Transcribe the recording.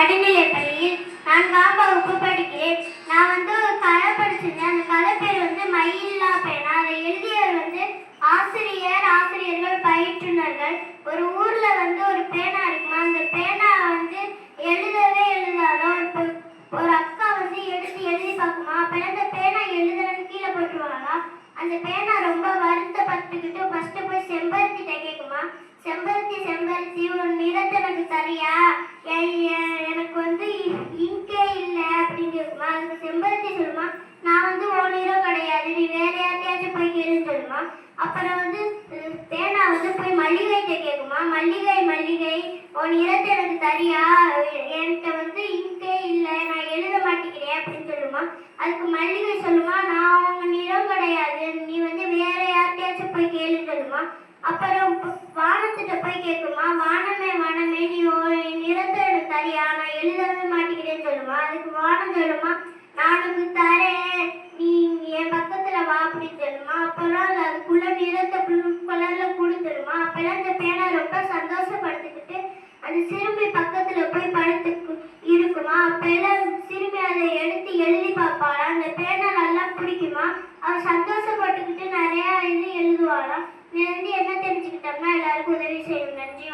நடுநிலைப் பள்ளியில் 4ஆம் வகுப்பு படிக்கிறேன். நான் ஒரு கதை படிச்சிருந்தேன். அந்த கதை பேர் மயிலில்லா பேனா. அதை எழுதியவர் ஆசிரியர்கள், பயிற்றுனர்கள். ஒரு ஊர்ல ஒரு பேனா இருக்குமா. அந்த பேனா எழுதவே எழுதாதான். ஒரு அக்கா எடுத்து எழுதி பார்க்குமா. அப்ப அந்த பேனா எழுதுறன்னு கீழே போட்டுருவாங்களா. அந்த பேனா ரொம்ப வருத்தப்பட்டுக்கிட்டு ஃபர்ஸ்ட் போய் செம்பருத்திட்ட கேட்குமா. செம்பருத்தி ஒரு நிறத்தை எனக்கு தரியா, எனக்கு இங்கே இல்லை அப்படின்னு கேட்குமா. அதுக்கு செம்பருத்தி சொல்லுமா, நான் உன் நிறம் கிடையாது, நீ வேற யார்ட்டையாச்சும் போய் கேளுன்னு சொல்லுமா. அப்புறம் பேனா போய் மல்லிகைட்ட கேட்குமா. மல்லிகை உன் நிறத்தை எனக்கு தரியா, என்கிட்ட இங்கே இல்லை, நான் எழுத மாட்டேங்கிறேன் அப்படின்னு சொல்லுமா. அதுக்கு மல்லிகை சொல்லுமா, நான் உங்க நிறம் கிடையாது, நீ வேற யார்ட்டையாச்சும் போய் கேளுன்னு சொல்லுமா. அப்புறம் வானத்திட்ட போய் கேட்குமா, வானமே நீ நிறத்தை எனக்கு தரியா, நான் எழுதவே மாட்டேங்கிறேன்னு சொல்லுமா. அதுக்கு வானம் சொல்லுமா, நான் உனக்கு தரேன், நீ என் பக்கத்துல வா அப்படின்னு சொல்லுமா. அப்புறம் அதுக்குள்ள நிறத்தை ப்ளூ கலர்ல கொடுத்துருமா. அப்பெல்லாம் அந்த பேனா ரொம்ப சந்தோஷப்படுத்திக்கிட்டு அந்த சிறுமி பக்கத்துல போய் படுத்து இருக்குமா. அப்பெல்லாம் சிறுமி அதை எடுத்து எழுதி பார்ப்பாளா. அந்த பேனா நல்லா பிடிக்குமா. அவ சந்தோஷப்பட்டுக்கிட்டு நிறைய எழுதுவாளாம். என்ன தெரிஞ்சுக்கிட்டோம்னா எல்லாருக்கும் உதவி செய்யணும். நன்றி.